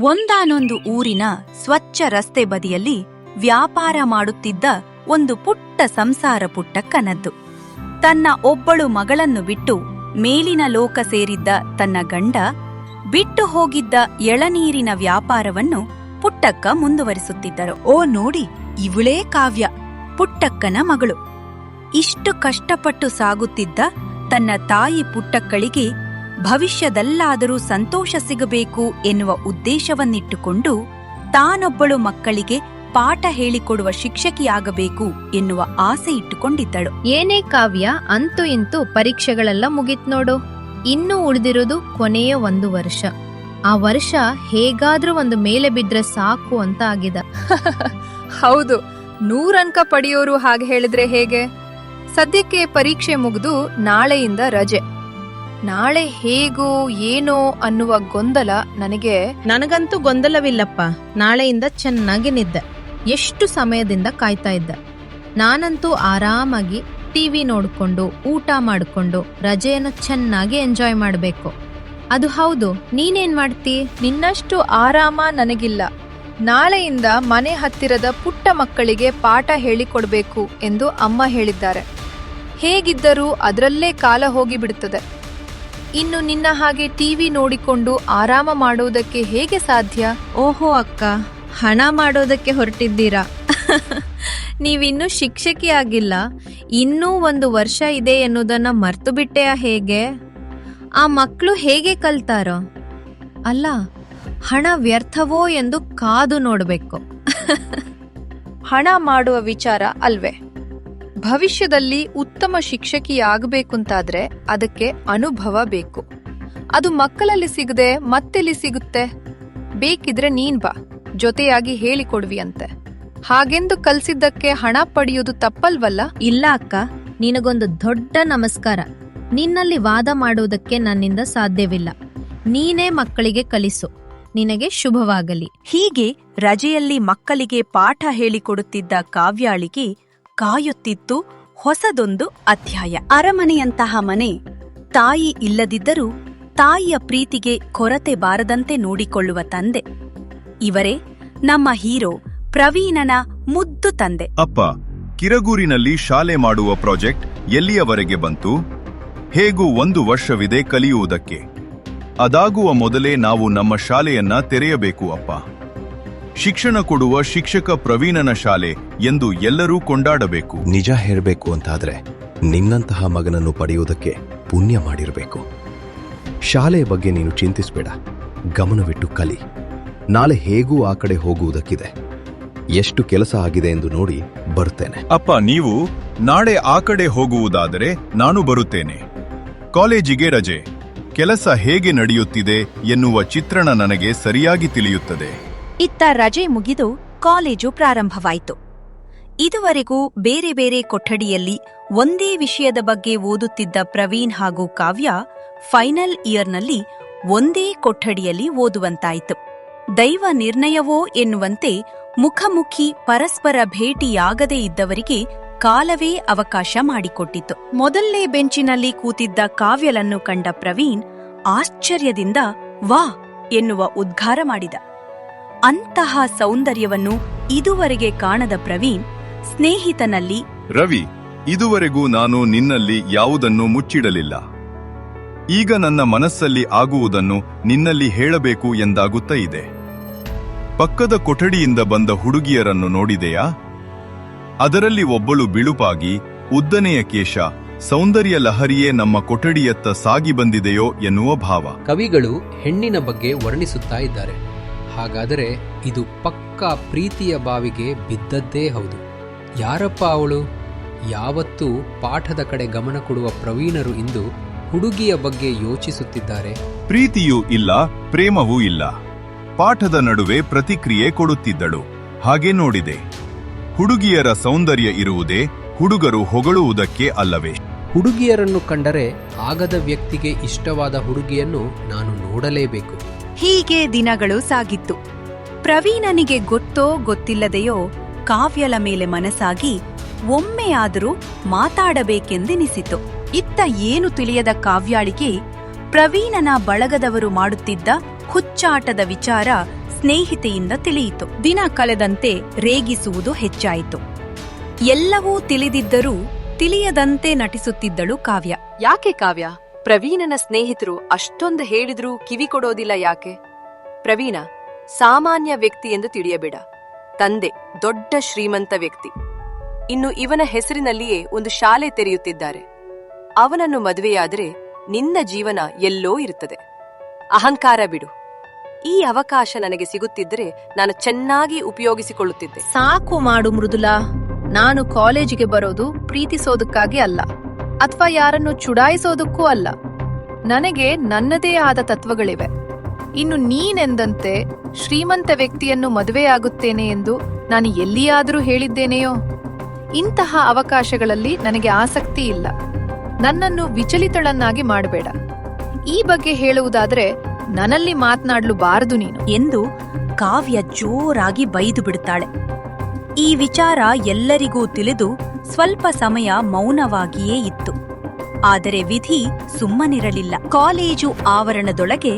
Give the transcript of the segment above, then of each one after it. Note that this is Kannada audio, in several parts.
ಒಂದಾನೊಂದು ಊರಿನ ಸ್ವಚ್ಛ ರಸ್ತೆ ಬದಿಯಲ್ಲಿ ವ್ಯಾಪಾರ ಮಾಡುತ್ತಿದ್ದ ಒಂದು ಪುಟ್ಟ ಸಂಸಾರ ಪುಟ್ಟಕ್ಕನದ್ದು. ತನ್ನ ಒಬ್ಬಳು ಮಗಳನ್ನು ಬಿಟ್ಟು ಮೇಲಿನ ಲೋಕ ಸೇರಿದ್ದ ತನ್ನ ಗಂಡ ಬಿಟ್ಟು ಹೋಗಿದ್ದ ಎಳನೀರಿನ ವ್ಯಾಪಾರವನ್ನು ಪುಟ್ಟಕ್ಕ ಮುಂದುವರಿಸುತ್ತಿದ್ದರು. ಓ ನೋಡಿ, ಇವಳೇ ಕಾವ್ಯ, ಪುಟ್ಟಕ್ಕನ ಮಗಳು. ಇಷ್ಟು ಕಷ್ಟಪಟ್ಟು ಸಾಗುತ್ತಿದ್ದ ತನ್ನ ತಾಯಿ ಪುಟ್ಟಕ್ಕಳಿಗೆ ಭವಿಷ್ಯದಲ್ಲಾದರೂ ಸಂತೋಷ ಸಿಗಬೇಕು ಎನ್ನುವ ಉದ್ದೇಶವನ್ನಿಟ್ಟುಕೊಂಡು ತಾನೊಬ್ಬಳು ಮಕ್ಕಳಿಗೆ ಪಾಠ ಹೇಳಿಕೊಡುವ ಶಿಕ್ಷಕಿಯಾಗಬೇಕು ಎನ್ನುವ ಆಸೆ ಇಟ್ಟುಕೊಂಡಿದ್ದಳು. ಏನೇ ಕಾವ್ಯ, ಅಂತೂ ಇಂತೂ ಪರೀಕ್ಷೆಗಳೆಲ್ಲ ಮುಗಿತ್ ನೋಡು. ಇನ್ನೂ ಉಳಿದಿರೋದು ಕೊನೆಯ 1 ವರ್ಷ. ಆ ವರ್ಷ ಹೇಗಾದ್ರೂ ಒಂದು ಮೇಲೆ ಬಿದ್ರೆ ಸಾಕು ಅಂತ ಆಗಿದೆ. ಹೌದು, 100 ಅಂಕ ಪಡೆಯೋರು ಹಾಗೆ ಹೇಳಿದ್ರೆ ಹೇಗೆ? ಸದ್ಯಕ್ಕೆ ಪರೀಕ್ಷೆ ಮುಗಿದು ನಾಳೆಯಿಂದ ರಜೆ. ನಾಳೆ ಹೇಗೋ ಏನೋ ಅನ್ನುವ ಗೊಂದಲ ನನಗೆ. ನನಗಂತೂ ಗೊಂದಲವಿಲ್ಲಪ್ಪ. ನಾಳೆಯಿಂದ ಚೆನ್ನಾಗಿ ನಿದ್ದೆ. ಎಷ್ಟು ಸಮಯದಿಂದ ಕಾಯ್ತಾ ಇದ್ದೆ. ನಾನಂತೂ ಆರಾಮಾಗಿ ಟಿವಿ ನೋಡ್ಕೊಂಡು ಊಟ ಮಾಡ್ಕೊಂಡು ರಜೆಯನ್ನು ಚೆನ್ನಾಗಿ ಎಂಜಾಯ್ ಮಾಡಬೇಕು. ಅದು ಹೌದು, ನೀನೇನ್ ಮಾಡ್ತಿ? ನಿನ್ನಷ್ಟು ಆರಾಮ ನನಗಿಲ್ಲ. ನಾಳೆಯಿಂದ ಮನೆ ಹತ್ತಿರದ ಪುಟ್ಟ ಮಕ್ಕಳಿಗೆ ಪಾಠ ಹೇಳಿಕೊಡ್ಬೇಕು ಎಂದು ಅಮ್ಮ ಹೇಳಿದ್ದಾರೆ. ಹೇಗಿದ್ದರೂ ಅದರಲ್ಲೇ ಕಾಲ ಹೋಗಿಬಿಡುತ್ತದೆ. ಇನ್ನು ನಿನ್ನ ಹಾಗೆ ಟಿವಿ ನೋಡಿಕೊಂಡು ಆರಾಮ ಮಾಡುವುದಕ್ಕೆ ಹೇಗೆ ಸಾಧ್ಯ? ಓಹೋ ಅಕ್ಕ, ಹಣ ಮಾಡೋದಕ್ಕೆ ಹೊರಟಿದ್ದೀರಾ? ನೀವಿನ್ನೂ ಶಿಕ್ಷಕಿ ಆಗಿಲ್ಲ, ಇನ್ನೂ 1 ವರ್ಷ ಇದೆ ಎನ್ನುವುದನ್ನ ಮರ್ತು ಬಿಟ್ಟೆಯಾ ಹೇಗೆ? ಆ ಮಕ್ಕಳು ಹೇಗೆ ಕಲ್ತಾರೋ? ಅಲ್ಲ, ಹಣ ವ್ಯರ್ಥವೋ ಎಂದು ಕಾದು ನೋಡಬೇಕು. ಹಣ ಮಾಡುವ ವಿಚಾರ ಅಲ್ವೇ? ಭವಿಷ್ಯದಲ್ಲಿ ಉತ್ತಮ ಶಿಕ್ಷಕಿಯಾಗಬೇಕಂತಾದ್ರೆ ಅದಕ್ಕೆ ಅನುಭವ ಬೇಕು. ಅದು ಮಕ್ಕಳಲ್ಲಿ ಸಿಗದೆ ಮತ್ತೆಲ್ಲಿ ಸಿಗುತ್ತೆ? ಬೇಕಿದ್ರೆ ನೀನ್ ಬಾ, ಜೊತೆಯಾಗಿ ಹೇಳಿಕೊಡ್ವಿ ಅಂತೆ. ಹಾಗೆಂದು ಕಲ್ಸಿದ್ದಕ್ಕೆ ಹಣ ಪಡೆಯುವುದು ತಪ್ಪಲ್ವಲ್ಲ? ಇಲ್ಲ ಅಕ್ಕ, ನಿನಗೊಂದು ದೊಡ್ಡ ನಮಸ್ಕಾರ. ನಿನ್ನಲ್ಲಿ ವಾದ ಮಾಡುವುದಕ್ಕೆ ನನ್ನಿಂದ ಸಾಧ್ಯವಿಲ್ಲ. ನೀನೇ ಮಕ್ಕಳಿಗೆ ಕಲಿಸು. ನಿನಗೆ ಶುಭವಾಗಲಿ. ಹೀಗೆ ರಜೆಯಲ್ಲಿ ಮಕ್ಕಳಿಗೆ ಪಾಠ ಹೇಳಿಕೊಡುತ್ತಿದ್ದ ಕಾವ್ಯಾಳಿಗೆ ಕಾಯುತ್ತಿತ್ತು ಹೊಸದೊಂದು ಅಧ್ಯಾಯ. ಅರಮನೆಯಂತಹ ಮನೆ. ತಾಯಿ ಇಲ್ಲದಿದ್ದರೂ ತಾಯಿಯ ಪ್ರೀತಿಗೆ ಕೊರತೆ ಬಾರದಂತೆ ನೋಡಿಕೊಳ್ಳುವ ತಂದೆ. ಇವರೇ ನಮ್ಮ ಹೀರೋ ಪ್ರವೀಣನ ಮುದ್ದು ತಂದೆ. ಅಪ್ಪ, ಕಿರಗೂರಿನಲ್ಲಿ ಶಾಲೆ ಮಾಡುವ ಪ್ರಾಜೆಕ್ಟ್ ಎಲ್ಲಿಯವರೆಗೆ ಬಂತು? ಹೇಗೂ 1 ವರ್ಷವಿದೆ ಕಲಿಯುವುದಕ್ಕೆ. ಅದಾಗುವ ಮೊದಲೇ ನಾವು ನಮ್ಮ ಶಾಲೆಯನ್ನ ತೆರೆಯಬೇಕು ಅಪ್ಪ. ಶಿಕ್ಷಣ ಕೊಡುವ ಶಿಕ್ಷಕ ಪ್ರವೀಣನ ಶಾಲೆ ಎಂದು ಎಲ್ಲರೂ ಕೊಂಡಾಡಬೇಕು. ನಿಜ ಹೇಳಬೇಕು ಅಂತಾದ್ರೆ ನಿನ್ನಂತಹ ಮಗನನ್ನು ಪಡೆಯುವುದಕ್ಕೆ ಪುಣ್ಯ ಮಾಡಿರಬೇಕು. ಶಾಲೆಯ ಬಗ್ಗೆ ನೀನು ಚಿಂತಿಸಬೇಡ, ಗಮನವಿಟ್ಟು ಕಲಿ. ನಾಳೆ ಹೇಗೂ ಆ ಕಡೆ ಹೋಗುವುದಕ್ಕಿದೆ. ಎಷ್ಟು ಕೆಲಸ ಆಗಿದೆ ಎಂದು ನೋಡಿ ಬರುತ್ತೇನೆ. ಅಪ್ಪ, ನೀವು ನಾಳೆ ಆ ಕಡೆ ಹೋಗುವುದಾದರೆ ನಾನು ಬರುತ್ತೇನೆ. ಕಾಲೇಜಿಗೆ ರಜೆ. ಕೆಲಸ ಹೇಗೆ ನಡೆಯುತ್ತಿದೆ ಎನ್ನುವ ಚಿತ್ರಣ ನನಗೆ ಸರಿಯಾಗಿ ತಿಳಿಯುತ್ತದೆ. ಇತ್ತ ರಜೆ ಮುಗಿದು ಕಾಲೇಜು ಪ್ರಾರಂಭವಾಯಿತು. ಇದುವರೆಗೂ ಬೇರೆ ಬೇರೆ ಕೊಠಡಿಯಲ್ಲಿ ಒಂದೇ ವಿಷಯದ ಬಗ್ಗೆ ಓದುತ್ತಿದ್ದ ಪ್ರವೀಣ್ ಹಾಗೂ ಕಾವ್ಯ ಫೈನಲ್ ಇಯರ್ನಲ್ಲಿ ಒಂದೇ ಕೊಠಡಿಯಲ್ಲಿ ಓದುವಂತಾಯಿತು. ದೈವ ನಿರ್ಣಯವೋ ಎನ್ನುವಂತೆ ಮುಖಾಮುಖಿ ಪರಸ್ಪರ ಭೇಟಿಯಾಗದೇ ಇದ್ದವರಿಗೆ ಕಾಲವೇ ಅವಕಾಶ ಮಾಡಿಕೊಟ್ಟಿತು. ಮೊದಲನೇ ಬೆಂಚಿನಲ್ಲಿ ಕೂತಿದ್ದ ಕಾವ್ಯಲನ್ನು ಕಂಡ ಪ್ರವೀಣ್ ಆಶ್ಚರ್ಯದಿಂದ ವಾ ಎನ್ನುವ ಉದ್ಗಾರ ಮಾಡಿದ. ಅಂತಹ ಸೌಂದರ್ಯವನ್ನು ಇದುವರೆಗೆ ಕಾಣದ ಪ್ರವೀಣ್ ಸ್ನೇಹಿತನಲ್ಲಿ, ರವಿ, ಇದುವರೆಗೂ ನಾನು ನಿನ್ನಲ್ಲಿ ಯಾವುದನ್ನು ಮುಚ್ಚಿಡಲಿಲ್ಲ. ಈಗ ನನ್ನ ಮನಸ್ಸಲ್ಲಿ ಆಗುವುದನ್ನು ನಿನ್ನಲ್ಲಿ ಹೇಳಬೇಕು ಎಂದಾಗುತ್ತಾ ಇದೆ. ಪಕ್ಕದ ಕೊಠಡಿಯಿಂದ ಬಂದ ಹುಡುಗಿಯರನ್ನು ನೋಡಿದೆಯಾ? ಅದರಲ್ಲಿ ಒಬ್ಬಳು ಬಿಳುಪಾಗಿ ಉದ್ದನೆಯ ಕೇಶ, ಸೌಂದರ್ಯ ಲಹರಿಯೇ ನಮ್ಮ ಕೊಠಡಿಯತ್ತ ಸಾಗಿ ಬಂದಿದೆಯೋ ಎನ್ನುವ ಭಾವ. ಕವಿಗಳು ಹೆಣ್ಣಿನ ಬಗ್ಗೆ ವರ್ಣಿಸುತ್ತಾ ಇದ್ದಾರೆ. ಹಾಗಾದರೆ ಇದು ಪಕ್ಕಾ ಪ್ರೀತಿಯ ಬಾವಿಗೆ ಬಿದ್ದದ್ದೇ ಹೌದು. ಯಾರಪ್ಪ ಅವಳು? ಯಾವತ್ತೂ ಪಾಠದ ಕಡೆ ಗಮನ ಕೊಡುವ ಪ್ರವೀಣರು ಇಂದು ಹುಡುಗಿಯ ಬಗ್ಗೆ ಯೋಚಿಸುತ್ತಿದ್ದಾರೆ. ಪ್ರೀತಿಯೂ ಇಲ್ಲ, ಪ್ರೇಮವೂ ಇಲ್ಲ. ಪಾಠದ ನಡುವೆ ಪ್ರತಿಕ್ರಿಯೆ ಕೊಡುತ್ತಿದ್ದಳು. ಹಾಗೆ ನೋಡಿದೆ. ಹುಡುಗಿಯರ ಸೌಂದರ್ಯ ಇರುವುದೇ ಹುಡುಗರು ಹೊಗಳುವುದಕ್ಕೆ ಅಲ್ಲವೇ? ಹುಡುಗಿಯರನ್ನು ಕಂಡರೆ ಆಗದ ವ್ಯಕ್ತಿಗೆ ಇಷ್ಟವಾದ ಹುಡುಗಿಯನ್ನು ನಾನು ನೋಡಲೇಬೇಕು. ಹೀಗೆ ದಿನಗಳು ಸಾಗಿತ್ತು. ಪ್ರವೀಣನಿಗೆ ಗೊತ್ತೋ ಗೊತ್ತಿಲ್ಲದೆಯೋ ಕಾವ್ಯಲ ಮೇಲೆ ಮನಸ್ಸಾಗಿ ಒಮ್ಮೆಯಾದರೂ ಮಾತಾಡಬೇಕೆಂದೆನಿಸಿತು. ಇತ್ತ ಏನು ತಿಳಿಯದ ಕಾವ್ಯಾಳಿಗೆ ಪ್ರವೀಣನ ಬಳಗದವರು ಮಾಡುತ್ತಿದ್ದ ಹುಚ್ಚಾಟದ ವಿಚಾರ ಸ್ನೇಹಿತೆಯಿಂದ ತಿಳಿಯಿತು. ದಿನ ಕಳೆದಂತೆ ರೇಗಿಸುವುದು ಹೆಚ್ಚಾಯಿತು. ಎಲ್ಲವೂ ತಿಳಿದಿದ್ದರೂ ತಿಳಿಯದಂತೆ ನಟಿಸುತ್ತಿದ್ದಳು ಕಾವ್ಯ. ಯಾಕೆ ಕಾವ್ಯ? ಪ್ರವೀಣನ ಸ್ನೇಹಿತರು ಅಷ್ಟೊಂದು ಹೇಳಿದ್ರೂ ಕಿವಿ ಕೊಡೋದಿಲ್ಲ ಯಾಕೆ? ಪ್ರವೀಣ ಸಾಮಾನ್ಯ ವ್ಯಕ್ತಿ ಎಂದು ತಿಳಿಯಬೇಡ. ತಂದೆ ದೊಡ್ಡ ಶ್ರೀಮಂತ ವ್ಯಕ್ತಿ. ಇನ್ನು ಇವನ ಹೆಸರಿನಲ್ಲಿಯೇ ಒಂದು ಶಾಲೆ ತೆರೆಯುತ್ತಿದ್ದಾರೆ. ಅವನನ್ನು ಮದುವೆಯಾದರೆ ನಿನ್ನ ಜೀವನ ಎಲ್ಲೋ ಇರುತ್ತದೆ. ಅಹಂಕಾರ ಬಿಡು. ಈ ಅವಕಾಶ ನನಗೆ ಸಿಗುತ್ತಿದ್ದರೆ ನಾನು ಚೆನ್ನಾಗಿ ಉಪಯೋಗಿಸಿಕೊಳ್ಳುತ್ತಿದ್ದೆ. ಸಾಕು ಮಾಡು ಮೃದುಲಾ. ನಾನು ಕಾಲೇಜಿಗೆ ಬರೋದು ಪ್ರೀತಿಸೋದಕ್ಕಾಗಿ ಅಲ್ಲ, ಅಥವಾ ಯಾರನ್ನು ಚುಡಾಯಿಸೋದಕ್ಕೂ ಅಲ್ಲ. ನನಗೆ ನನ್ನದೇ ಆದ ತತ್ವಗಳಿವೆ. ಇನ್ನು ನೀನೆಂದಂತೆ ಶ್ರೀಮಂತ ವ್ಯಕ್ತಿಯನ್ನು ಮದುವೆಯಾಗುತ್ತೇನೆ ಎಂದು ನಾನು ಎಲ್ಲಿಯಾದರೂ ಹೇಳಿದ್ದೇನೆಯೋ? ಇಂತಹ ಅವಕಾಶಗಳಲ್ಲಿ ನನಗೆ ಆಸಕ್ತಿ ಇಲ್ಲ. ನನ್ನನ್ನು ವಿಚಲಿತಳನ್ನಾಗಿ ಮಾಡಬೇಡ. ಈ ಬಗ್ಗೆ ಹೇಳುವುದಾದ್ರೆ ನನ್ನಲ್ಲಿ ಮಾತನಾಡಲು ಬಾರದು ನೀನು ಎಂದು ಕಾವ್ಯ ಜೋರಾಗಿ ಬೈದು ಬಿಡುತ್ತಾಳೆ. ಈ ವಿಚಾರ ಎಲ್ಲರಿಗೂ ತಿಳಿದು ಸ್ವಲ್ಪ ಸಮಯ ಮೌನವಾಗಿಯೇ ಇತ್ತು. ಆದರೆ ವಿಧಿ ಸುಮ್ಮನಿರಲಿಲ್ಲ. ಕಾಲೇಜು ಆವರಣದೊಳಗೆ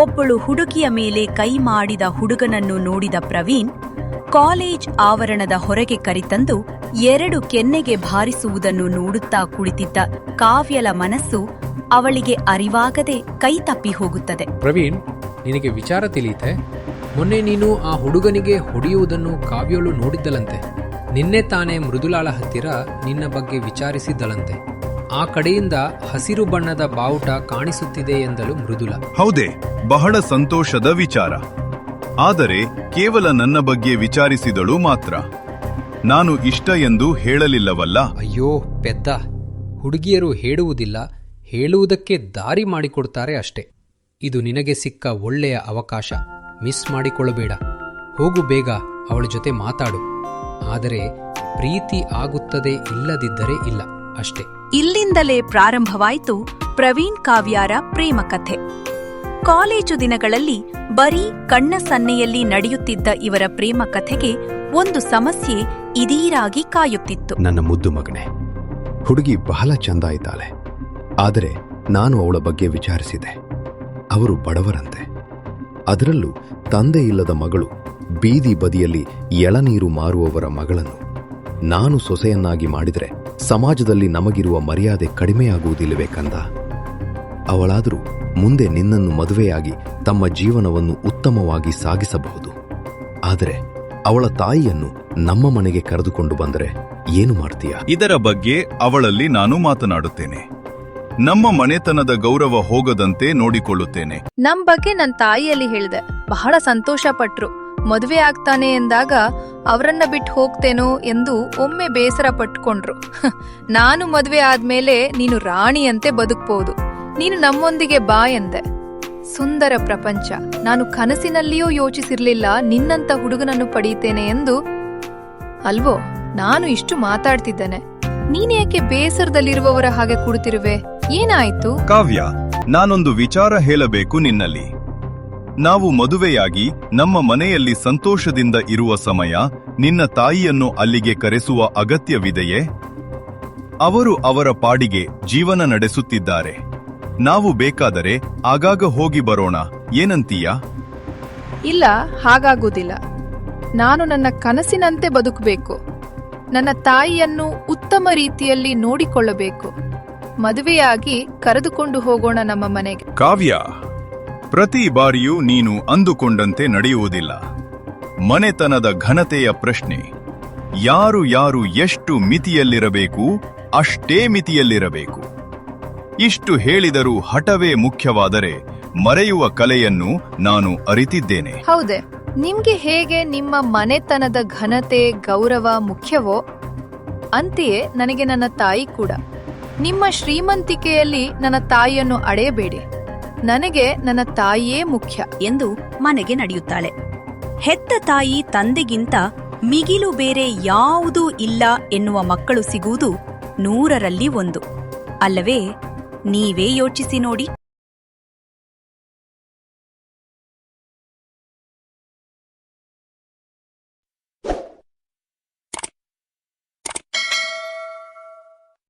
ಒಬ್ಬಳು ಹುಡುಗಿಯ ಮೇಲೆ ಕೈ ಮಾಡಿದ ಹುಡುಗನನ್ನು ನೋಡಿದ ಪ್ರವೀಣ್ ಕಾಲೇಜ್ ಆವರಣದ ಹೊರಗೆ ಕರೆತಂದು 2 ಕೆನ್ನೆಗೆ ಬಾರಿಸುವುದನ್ನು ನೋಡುತ್ತಾ ಕುಳಿತಿದ್ದ ಕಾವ್ಯಳ ಮನಸ್ಸು ಅವಳಿಗೆ ಅರಿವಾಗದೆ ಕೈ ತಪ್ಪಿ ಹೋಗುತ್ತದೆ. ಪ್ರವೀಣ್, ನಿನಗೆ ವಿಚಾರ ತಿಳಿಯುತ್ತೆ? ಮೊನ್ನೆ ನೀನು ಆ ಹುಡುಗನಿಗೆ ಹೊಡೆಯುವುದನ್ನು ಕಾವ್ಯಳು ನೋಡಿದ್ದಳಂತೆ. ನಿನ್ನೆ ತಾನೇ ಮೃದುಲಾಳ ಹತ್ತಿರ ನಿನ್ನ ಬಗ್ಗೆ ವಿಚಾರಿಸಿದ್ದಳಂತೆ. ಆ ಕಡೆಯಿಂದ ಹಸಿರು ಬಣ್ಣದ ಬಾವುಟ ಕಾಣಿಸುತ್ತಿದೆ ಎಂದಳು ಮೃದುಲಾ. ಹೌದೇ, ಬಹಳ ಸಂತೋಷದ ವಿಚಾರ. ಆದರೆ ಕೇವಲ ನನ್ನ ಬಗ್ಗೆ ವಿಚಾರಿಸಿದಳು ಮಾತ್ರ. ನಾನು ಇಷ್ಟ ಎಂದು ಹೇಳಲಿಲ್ಲವಲ್ಲ. ಅಯ್ಯೋ ಪೆದ್ದ, ಹುಡುಗಿಯರು ಹೇಳುವುದಿಲ್ಲ, ಹೇಳುವುದಕ್ಕೆ ದಾರಿ ಮಾಡಿಕೊಡ್ತಾರೆ ಅಷ್ಟೇ. ಇದು ನಿನಗೆ ಸಿಕ್ಕ ಒಳ್ಳೆಯ ಅವಕಾಶ, ಮಿಸ್ ಮಾಡಿಕೊಳ್ಳಬೇಡ. ಹೋಗು ಬೇಗ, ಅವಳ ಜೊತೆ ಮಾತಾಡು. ಆದರೆ ಪ್ರೀತಿ ಆಗುತ್ತದೆ, ಇಲ್ಲದಿದ್ದರೆ ಇಲ್ಲ, ಅಷ್ಟೇ. ಇಲ್ಲಿಂದಲೇ ಪ್ರಾರಂಭವಾಯಿತು ಪ್ರವೀಣ್ ಕಾವ್ಯಾರ ಪ್ರೇಮ ಕಥೆ. ಕಾಲೇಜು ದಿನಗಳಲ್ಲಿ ಬರೀ ಕಣ್ಣ ಸನ್ನೆಯಲ್ಲಿ ನಡೆಯುತ್ತಿದ್ದ ಇವರ ಪ್ರೇಮ ಕಥೆಗೆ ಒಂದು ಸಮಸ್ಯೆ ಇದೀರಾಗಿ ಕಾಯುತ್ತಿತ್ತು. ನನ್ನ ಮುದ್ದು ಮಗನೇ, ಹುಡುಗಿ ಬಹಳ ಚಂದ ಇದ್ದಾಳೆ. ಆದರೆ ನಾನು ಅವಳ ಬಗ್ಗೆ ವಿಚಾರಿಸಿದೆ. ಅವರು ಬಡವರಂತೆ. ಅದರಲ್ಲೂ ತಂದೆ ಇಲ್ಲದ ಮಗಳು, ಬೀದಿ ಬದಿಯಲ್ಲಿ ಎಳನೀರು ಮಾರುವವರ ಮಗಳನ್ನು ನಾನು ಸೊಸೆಯನ್ನಾಗಿ ಮಾಡಿದರೆ ಸಮಾಜದಲ್ಲಿ ನಮಗಿರುವ ಮರ್ಯಾದೆ ಕಡಿಮೆಯಾಗುವುದಿಲ್ಲವೇ ಕಂದ? ಅವಳಾದರೂ ಮುಂದೆ ನಿನ್ನನ್ನು ಮದುವೆಯಾಗಿ ತಮ್ಮ ಜೀವನವನ್ನು ಉತ್ತಮವಾಗಿ ಸಾಗಿಸಬಹುದು. ಆದರೆ ಅವಳ ತಾಯಿಯನ್ನು ನಮ್ಮ ಮನೆಗೆ ಕರೆದುಕೊಂಡು ಬಂದರೆ ಏನು ಮಾಡ್ತೀಯ? ಇದರ ಬಗ್ಗೆ ಅವಳಲ್ಲಿ ನಾನು ಮಾತನಾಡುತ್ತೇನೆ. ನಮ್ಮ ಮನೆತನದ ಗೌರವ ಹೋಗದಂತೆ ನೋಡಿಕೊಳ್ಳುತ್ತೇನೆ. ನಮ್ ಬಗ್ಗೆ ನನ್ನ ತಾಯಿಯಲ್ಲಿ ಹೇಳಿದೆ. ಬಹಳ ಸಂತೋಷ ಪಟ್ರು. ಮದುವೆ ಆಗ್ತಾನೆ ಎಂದಾಗ ಅವರನ್ನ ಬಿಟ್ಟು ಹೋಗ್ತೇನೋ ಎಂದು ಒಮ್ಮೆ ಬೇಸರ ಪಟ್ಕೊಂಡ್ರು. ನಾನು ಮದುವೆ ಆದ್ಮೇಲೆ ನೀನು ರಾಣಿಯಂತೆ ಬದುಕ್ಬೋದು, ನೀನು ನಮ್ಮೊಂದಿಗೆ ಬಾ ಎಂದೆ. ಸುಂದರ ಪ್ರಪಂಚ. ನಾನು ಕನಸಿನಲ್ಲಿಯೂ ಯೋಚಿಸಿರ್ಲಿಲ್ಲ ನಿನ್ನಂತ ಹುಡುಗನನ್ನು ಪಡೀತೇನೆ ಎಂದು. ಅಲ್ವೋ, ನಾನು ಇಷ್ಟು ಮಾತಾಡ್ತಿದ್ದೇನೆ, ನೀನೇಕೆ ಬೇಸರದಲ್ಲಿರುವವರ ಹಾಗೆ ಕೂಡುತ್ತಿರುವೆ? ಏನಾಯ್ತು? ಕಾವ್ಯ, ನಾನೊಂದು ವಿಚಾರ ಹೇಳಬೇಕು ನಿನ್ನಲ್ಲಿ. ನಾವು ಮದುವೆಯಾಗಿ ನಮ್ಮ ಮನೆಯಲ್ಲಿ ಸಂತೋಷದಿಂದ ಇರುವ ಸಮಯ ನಿನ್ನ ತಾಯಿಯನ್ನು ಅಲ್ಲಿಗೆ ಕರೆಸುವ ಅಗತ್ಯವಿದೆಯೇ? ಅವರು ಅವರ ಪಾಡಿಗೆ ಜೀವನ ನಡೆಸುತ್ತಿದ್ದಾರೆ. ನಾವು ಬೇಕಾದರೆ ಆಗಾಗ ಹೋಗಿ ಬರೋಣ, ಏನಂತೀಯ? ಇಲ್ಲ, ಹಾಗಾಗುವುದಿಲ್ಲ. ನಾನು ನನ್ನ ಕನಸಿನಂತೆ ಬದುಕಬೇಕು. ನನ್ನ ತಾಯಿಯನ್ನು ಉತ್ತಮ ರೀತಿಯಲ್ಲಿ ನೋಡಿಕೊಳ್ಳಬೇಕು. ಮದುವೆಯಾಗಿ ಕರೆದುಕೊಂಡು ಹೋಗೋಣ ನಮ್ಮ ಮನೆಗೆ. ಕಾವ್ಯ, ಪ್ರತಿ ಬಾರಿಯೂ ನೀನು ಅಂದುಕೊಂಡಂತೆ ನಡೆಯುವುದಿಲ್ಲ. ಮನೆತನದ ಘನತೆಯ ಪ್ರಶ್ನೆ. ಯಾರು ಎಷ್ಟು ಮಿತಿಯಲ್ಲಿರಬೇಕು ಅಷ್ಟೇ ಮಿತಿಯಲ್ಲಿರಬೇಕು. ಇಷ್ಟು ಹೇಳಿದರೂ ಹಠವೇ ಮುಖ್ಯವಾದರೆ ಮರೆಯುವ ಕಲೆಯನ್ನು ನಾನು ಅರಿತಿದ್ದೇನೆ. ಹೌದೇ, ನಿಮ್ಗೆ ಹೇಗೆ ನಿಮ್ಮ ಮನೆತನದ ಘನತೆ ಗೌರವ ಮುಖ್ಯವೋ ಅಂತೆಯೇ ನನಗೆ ನನ್ನ ತಾಯಿ ಕೂಡ. ನಿಮ್ಮ ಶ್ರೀಮಂತಿಕೆಯಲ್ಲಿ ನನ್ನ ತಾಯಿಯನ್ನು ಅಡೆಯಬೇಡಿ. ನನಗೆ ನನ್ನ ತಾಯಿಯೇ ಮುಖ್ಯ ಎಂದು ಮನೆಗೆ ನಡೆಯುತ್ತಾಳೆ. ಹೆತ್ತ ತಾಯಿ ತಂದೆಗಿಂತ ಮಿಗಿಲು ಬೇರೆ ಯಾವುದೂ ಇಲ್ಲ ಎನ್ನುವ ಮಕ್ಕಳು ಸಿಗುವುದು 100ರಲ್ಲಿ 1, ಅಲ್ಲವೇ? ನೀವೇ ಯೋಚಿಸಿ ನೋಡಿ.